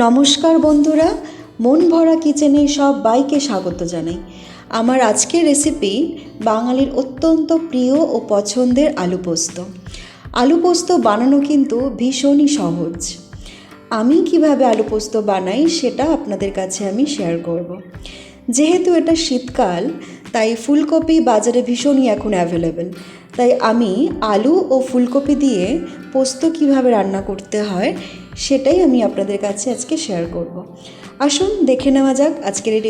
নমস্কার বন্ধুরা, মন ভরা কিচেনে সবাইকে স্বাগত জানাই। আমার আজকের রেসিপি বাঙালির অত্যন্ত প্রিয় ও পছন্দের আলু পোস্ত। আলু পোস্ত বানানো কিন্তু ভীষণই সহজ। আমি কিভাবে আলু পোস্ত বানাই সেটা আপনাদের কাছে আমি শেয়ার করব। যেহেতু এটা শীতকাল, তাই ফুলকপি বাজারে ভীষণই এখন অ্যাভেলেবেল। তাই আমি আলু ও ফুলকপি দিয়ে পোস্ত কিভাবে রান্না করতে হয় সেটাই আমি আপনাদের কাছে আজকে শেয়ার করব। আসুন দেখে নেওয়া যাক আজকের এই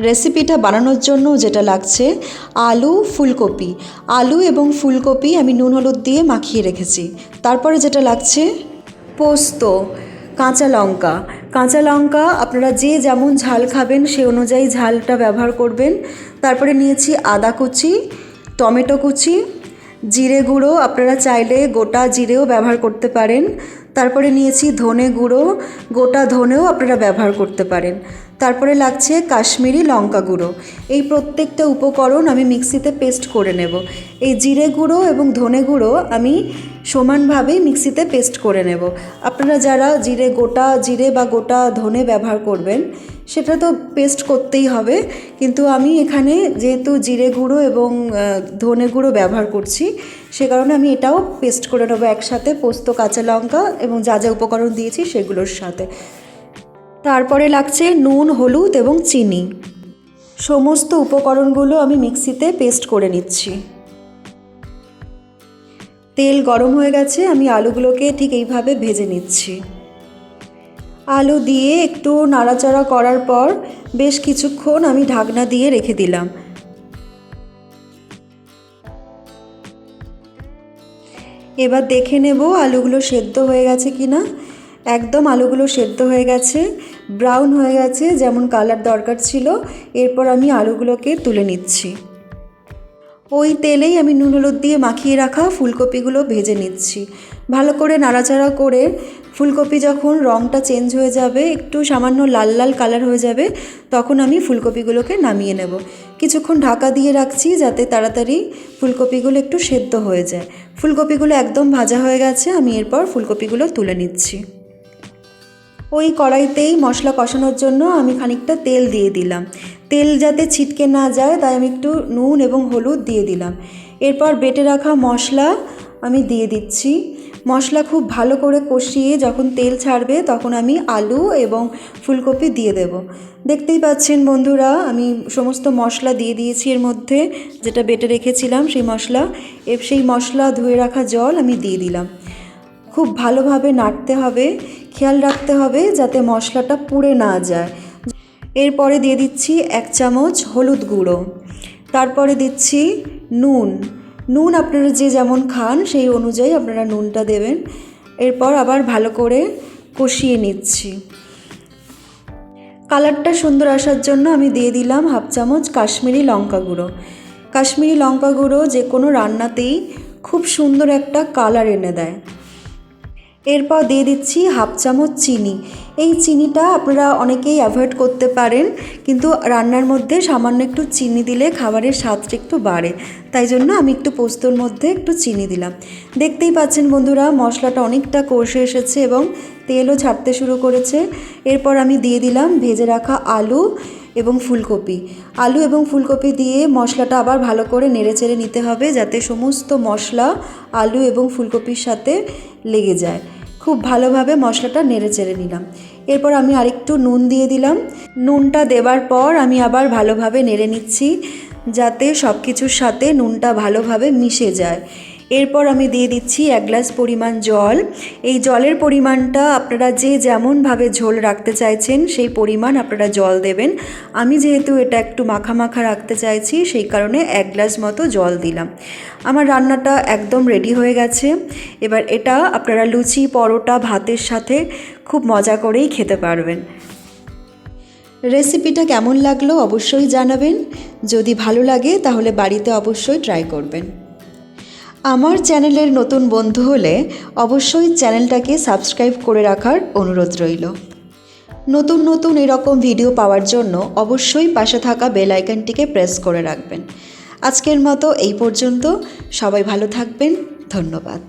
রেসিপিটা বানানোর জন্য যেটা লাগছে আলু, ফুলকপি। আলু এবং ফুলকপি আমি নুন হলুদ দিয়ে মাখিয়ে রেখেছি। তারপরে যেটা লাগছে পোস্ত, কাঁচা লঙ্কা আপনারা যে যেমন ঝাল খাবেন সে অনুযায়ী ঝালটা ব্যবহার করবেন। তারপরে নিয়েছি আদা কুচি, টমেটো কুচি, জিরে গুঁড়ো, আপনারা চাইলে গোটা জিরেও ব্যবহার করতে পারেন। তারপরে নিয়েছি ধনে গুঁড়ো, গোটা ধনেও আপনারা ব্যবহার করতে পারেন। তারপরে লাগছে কাশ্মীরি লঙ্কা গুঁড়ো। এই প্রত্যেকটা উপকরণ আমি মিক্সিতে পেস্ট করে নেব। এই জিরে গুঁড়ো এবং ধনে গুঁড়ো আমি সমানভাবেই মিক্সিতে পেস্ট করে নেব। আপনারা যারা গোটা জিরে বা গোটা ধনে ব্যবহার করবেন সেটা তো পেস্ট করতেই হবে, কিন্তু আমি এখানে যেহেতু জিরে গুঁড়ো এবং ধনে গুঁড়ো ব্যবহার করছি সে কারণে আমি এটাও পেস্ট করে নেবো একসাথে, পোস্ত, কাঁচা লঙ্কা এবং যা যা উপকরণ দিয়েছি সেগুলোর সাথে। তারপরে লাগছে নুন, হলুদ এবং চিনি। সমস্ত উপকরণগুলো আমি মিক্সিতে পেস্ট করে নিচ্ছি। তেল গরম হয়ে গেছে, আমি আলুগুলোকে ঠিক এইভাবে ভেজে নিচ্ছি। আলু দিয়ে একটু নাড়াচাড়া করার পর বেশ কিছুক্ষণ আমি ঢাকনা দিয়ে রেখে দিলাম। এবার দেখে নেব আলুগুলো সেদ্ধ হয়ে গেছে কিনা। একদম আলুগুলো সেদ্ধ হয়ে গেছে, ব্রাউন হয়ে গেছে, যেমন কালার দরকার ছিল। এরপর আমি আলুগুলোকে তুলে নিচ্ছি। ওই তেলেই আমি নুন হলুদ দিয়ে মাখিয়ে রাখা ফুলকপিগুলো ভেজে নিচ্ছি। ভালো করে নাড়াচাড়া করে ফুলকপি যখন রঙটা চেঞ্জ হয়ে যাবে, একটু সামান্য লাল লাল কালার হয়ে যাবে, তখন আমি ফুলকপিগুলোকে নামিয়ে নেব। কিছুক্ষণ ঢাকা দিয়ে রাখছি যাতে তাড়াতাড়ি ফুলকপিগুলো একটু সেদ্ধ হয়ে যায়। ফুলকপিগুলো একদম ভাজা হয়ে গেছে, আমি এরপর ফুলকপিগুলো তুলে নিচ্ছি। ওই কড়াইতেই মশলা কষানোর জন্য আমি খানিকটা তেল দিয়ে দিলাম। তেল যাতে ছিটকে না যায় তাই আমি একটু নুন এবং হলুদ দিয়ে দিলাম। এরপর বেটে রাখা মশলা আমি দিয়ে দিচ্ছি। মশলা খুব ভালো করে কষিয়ে যখন তেল ছাড়বে তখন আমি আলু এবং ফুলকপি দিয়ে দেব। দেখতেই পাচ্ছেন বন্ধুরা, আমি সমস্ত মশলা দিয়ে দিয়েছি এর মধ্যে, যেটা বেটে রেখেছিলাম সেই মশলা ধুয়ে রাখা জল আমি দিয়ে দিলাম। খুব ভালোভাবে নাড়তে হবে, খেয়াল রাখতে হবে যাতে মশলাটা পুড়ে না যায়। এরপরে দিয়ে দিচ্ছি 1 চামচ হলুদ গুঁড়ো। তারপরে দিচ্ছি নুন আপনারা যে যেমন খান সেই অনুযায়ী আপনারা নুনটা দেবেন। এরপর আবার ভালো করে কষিয়ে নিচ্ছি। কালারটা সুন্দর আসার জন্য আমি দিয়ে দিলাম 1/2 চামচ কাশ্মীরি লঙ্কা গুঁড়ো। কাশ্মীরি লঙ্কা গুঁড়ো যে কোনো রান্নাতেই খুব সুন্দর একটা কালার এনে দেয়। এরপর দিয়ে দিচ্ছি 1/2 চামচ চিনি। এই চিনিটা আপনারা অনেকেই অ্যাভয়েড করতে পারেন, কিন্তু রান্নার মধ্যে সামান্য একটু চিনি দিলে খাবারের স্বাদটা একটু বাড়ে, তাই জন্য আমি একটু পোস্তর মধ্যে একটু চিনি দিলাম। দেখতেই পাচ্ছেন বন্ধুরা, মশলাটা অনেকটা কষে এসেছে এবং তেলও ছাড়তে শুরু করেছে। এরপর আমি দিয়ে দিলাম ভেজে রাখা আলু এবং ফুলকপি দিয়ে মশলাটা আবার ভালো করে নেড়েচেড়ে নিতে হবে যাতে সমস্ত মশলা আলু এবং ফুলকপির সাথে লেগে যায়। খুব ভালোভাবে মশলাটা নেড়েচেড়ে নিলাম। এরপর আমি আরেকটু নুন দিয়ে দিলাম। নুনটা দেবার পর আমি আবার ভালোভাবে নেড়ে নিচ্ছি যাতে সব কিছুর সাথে নুনটা ভালোভাবে মিশে যায়। এরপর আমি দিয়ে দিচ্ছি 1 গ্লাস পরিমাণ জল। এই জলের পরিমাণটা আপনারা যে যেমনভাবে ঝোল রাখতে চাইছেন সেই পরিমাণ আপনারা জল দেবেন। আমি যেহেতু এটা একটু মাখা মাখা রাখতে চাইছি সেই কারণে 1 গ্লাস মতো জল দিলাম। আমার রান্নাটা একদম রেডি হয়ে গেছে। এবার এটা আপনারা লুচি, পরোটা, ভাতের সাথে খুব মজা করেই খেতে পারবেন। রেসিপিটা কেমন লাগলো অবশ্যই জানাবেন। যদি ভালো লাগে তাহলে বাড়িতে অবশ্যই ট্রাই করবেন। আমার চ্যানেলের নতুন বন্ধু হলে অবশ্যই চ্যানেলটাকে সাবস্ক্রাইব করে রাখার অনুরোধ রইল। নতুন এরকম ভিডিও পাওয়ার জন্য অবশ্যই পাশে থাকা বেল আইকনটিকে প্রেস করে রাখবেন। আজকের মতো এই পর্যন্ত। সবাই ভালো থাকবেন। ধন্যবাদ।